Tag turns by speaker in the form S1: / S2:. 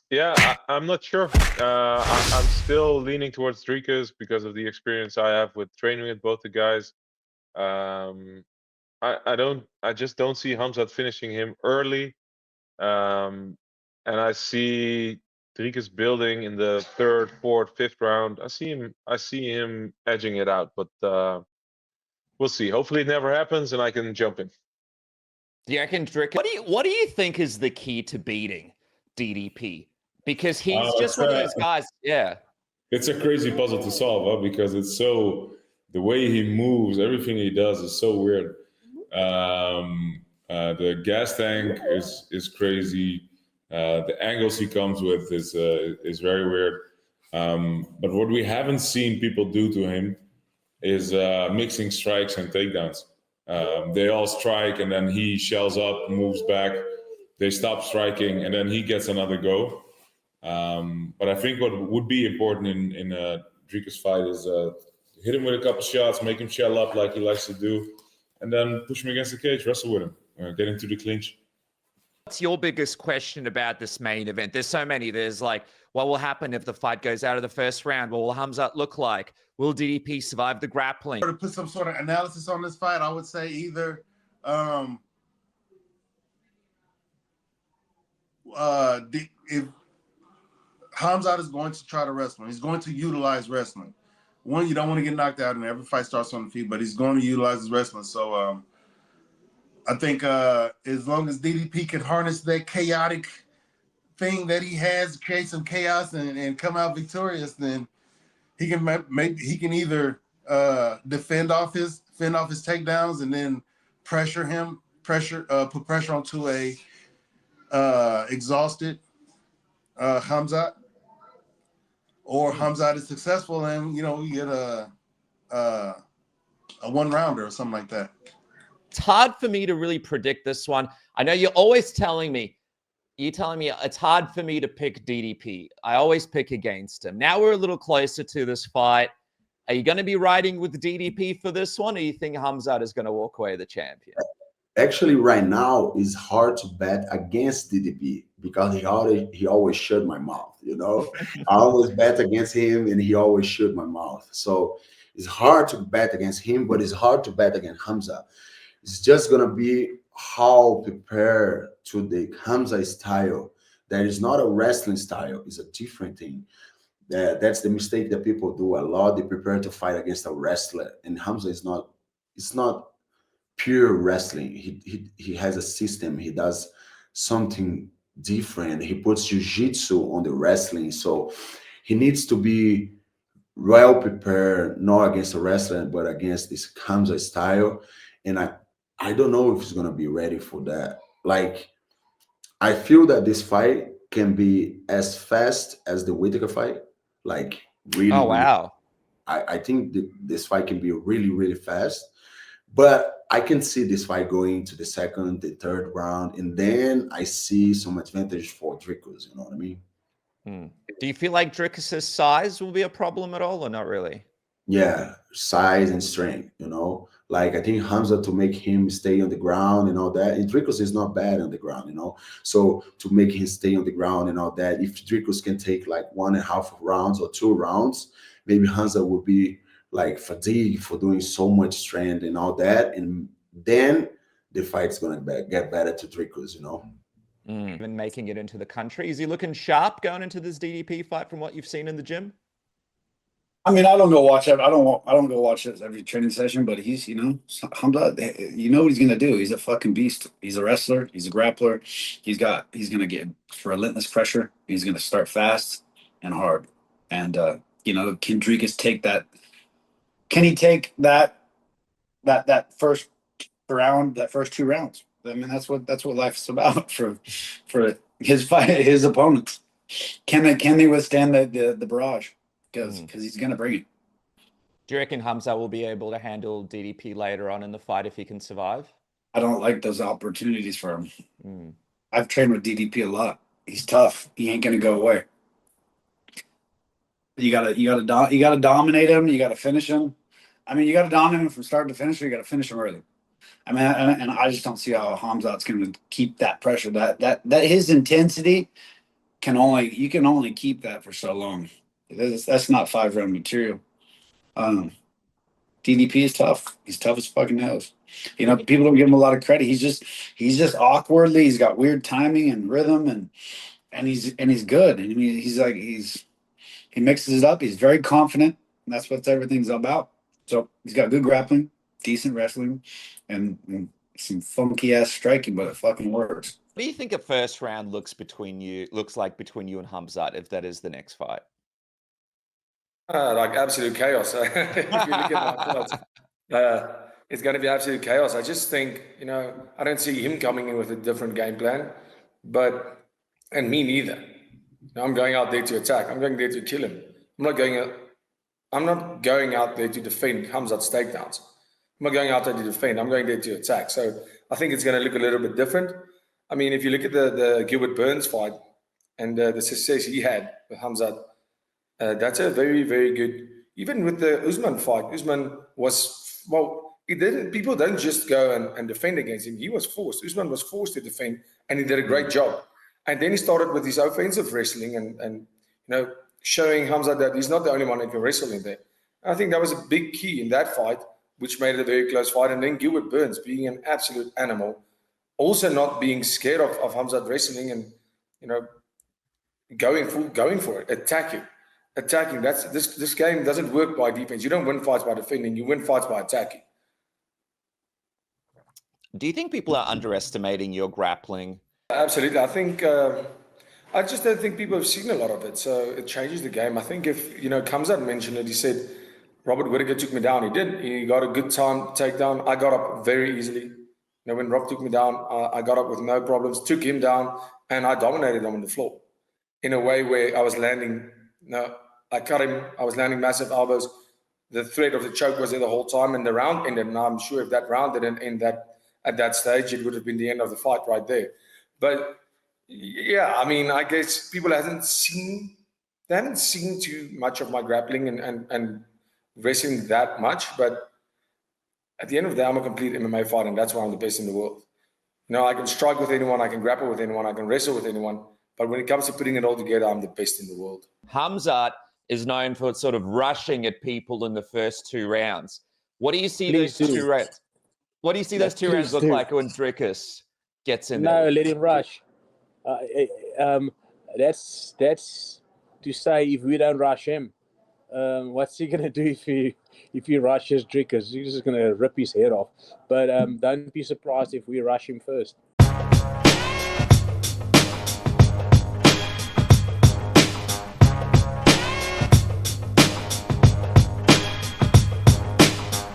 S1: Yeah, I'm not sure. I'm still leaning towards Dricus because of the experience I have with training with both the guys. Um, I just don't see Khamzat finishing him early. Um, and I see Dricus building in the third, fourth, fifth round. I see him edging it out, but we'll see. Hopefully it never happens and I can jump in.
S2: Do you reckon Dricus? What do you think is the key to beating DDP? Because he's just one of those guys. Yeah.
S3: It's a crazy puzzle to solve, huh? Because it's so the way he moves, everything he does is so weird. The gas tank is crazy. The angles he comes with is very weird. But what we haven't seen people do to him is mixing strikes and takedowns. They all strike and then he shells up, moves back. They stop striking and then he gets another go. But I think what would be important in a Dricus fight is hit him with a couple shots, make him shell up like he likes to do, and then push him against the cage, wrestle with him, get into the clinch.
S2: What's your biggest question about this main event? There's so many. There's like, what will happen if the fight goes out of the first round? What will Khamzat look like? Will DDP survive the grappling?
S4: To put some sort of analysis on this fight, I would say either if Khamzat is going to try to wrestle, he's going to utilize wrestling. One, you don't want to get knocked out, and every fight starts on the feet, but he's going to utilize his wrestling. So I think as long as DDP can harness that chaotic thing that he has, create some chaos and come out victorious, then he can either defend off his takedowns and then put pressure onto a exhausted Khamzat, or Khamzat is successful and we get a one rounder or something like that.
S2: It's hard for me to really predict this one. I know you're always telling me it's hard for me to pick DDP. I always pick against him. Now we're a little closer to this fight. Are you going to be riding with DDP for this one, or you think Khamzat is going to walk away the champion?
S5: Actually, right now, it's hard to bet against DDP because he always shut my mouth, I always bet against him, and he always shut my mouth. So it's hard to bet against him, but it's hard to bet against Khamzat. It's just going to be how prepared to the Khamzat style. That is not a wrestling style. It's a different thing. That's the mistake that people do a lot. They prepare to fight against a wrestler. And Khamzat is not, it's not pure wrestling. He has a system. He does something different. He puts jiu-jitsu on the wrestling. So he needs to be well prepared, not against a wrestler, but against this Khamzat style. And I don't know if he's gonna be ready for that. Like, I feel that this fight can be as fast as the Whittaker fight. Like, really.
S2: Oh, wow.
S5: I think this fight can be really, really fast. But I can see this fight going to the second, the third round, and then I see some advantage for Dricus. You know what I mean?
S2: Do you feel like Dricus' size will be a problem at all, or not really?
S5: Yeah, size and strength. Like, I think Khamzat, to make him stay on the ground and all that, and Dricus is not bad on the ground. So to make him stay on the ground and all that, if Dricus can take like 1.5 rounds or 2 rounds, maybe Khamzat would be like fatigued for doing so much strength and all that, and then the fight's gonna get better to Dricus.
S2: Even making it into the country, is he looking sharp going into this DDP fight from what you've seen in the gym?
S6: I mean, I don't go watch it. I don't go watch it every training session, but he's, Khamzat, you know what he's gonna do. He's a fucking beast. He's a wrestler. He's a grappler. He's gonna get relentless pressure. He's gonna start fast and hard. And can Dricus take that? Can he take that first round, that first 2 rounds? I mean, that's what life's about for his fight, his opponents. Can they withstand the barrage? Because he's going to bring it.
S2: Do you reckon Khamzat will be able to handle DDP later on in the fight if he can survive?
S6: I don't like those opportunities for him. I've trained with DDP a lot. He's tough. He ain't going to go away. You gotta dominate him. You gotta finish him. I mean, you gotta dominate him from start to finish, or you gotta finish him early. I mean, and I just don't see how Khamzat's going to keep that pressure. That his intensity you can only keep that for so long. That's not 5-round material. DDP is tough. He's tough as fucking nails. You know, people don't give him a lot of credit. He's just awkwardly. He's got weird timing and rhythm, and he's good. I mean, he mixes it up. He's very confident. And that's what everything's about. So he's got good grappling, decent wrestling, and some funky ass striking, but it fucking works.
S2: What do you think a first round looks like between you and Khamzat if that is the next fight?
S7: Like absolute chaos. If you look at my fights, it's going to be absolute chaos. I just think, you know, I don't see him coming in with a different game plan, and me neither. I'm going out there to attack. I'm going there to kill him. I'm not going out there to defend Khamzat's takedowns. I'm not going out there to defend. I'm going there to attack. So I think it's going to look a little bit different. I mean, if you look at the Gilbert Burns fight and the success he had with Khamzat, that's a very, very good. Even with the Usman fight, Usman was, well, people don't just go and defend against him. He was forced. Usman was forced to defend, and he did a great job. And then he started with his offensive wrestling and you know, showing Khamzat that he's not the only one who can wrestle in there. I think that was a big key in that fight, which made it a very close fight. And then Gilbert Burns being an absolute animal, also not being scared of Khamzat wrestling and, you know, going for it, attacking. That's this game doesn't work by defense. You don't win fights by defending. You win fights by attacking.
S2: Do you think people are underestimating your grappling?
S7: Absolutely. I think I just don't think people have seen a lot of it. So it changes the game. I think if, you know, Khamzat mentioned it, he said, Robert Whittaker took me down. He did. He got a good time takedown. I got up very easily. You know, when Rob took me down, I got up with no problems, took him down, and I dominated him on the floor in a way where I was landing, I cut him. I was landing massive elbows. The threat of the choke was there the whole time, and the round ended. And I'm sure if that round didn't end at that stage, it would have been the end of the fight right there. But yeah, I mean, I guess people haven't seen too much of my grappling and wrestling that much. But at the end of the day, I'm a complete MMA fighter, and that's why I'm the best in the world. You know, I can strike with anyone, I can grapple with anyone, I can wrestle with anyone. But when it comes to putting it all together, I'm the best in the world.
S2: Khamzat is known for sort of rushing at people in the first 2 rounds. What do you see those 2 rounds? What do you see those 2 rounds look like when Dricus gets in there?
S8: No, let him rush. That's to say if we don't rush him, what's he gonna do if he rushes Dricus? He's just gonna rip his head off. But don't be surprised if we rush him first.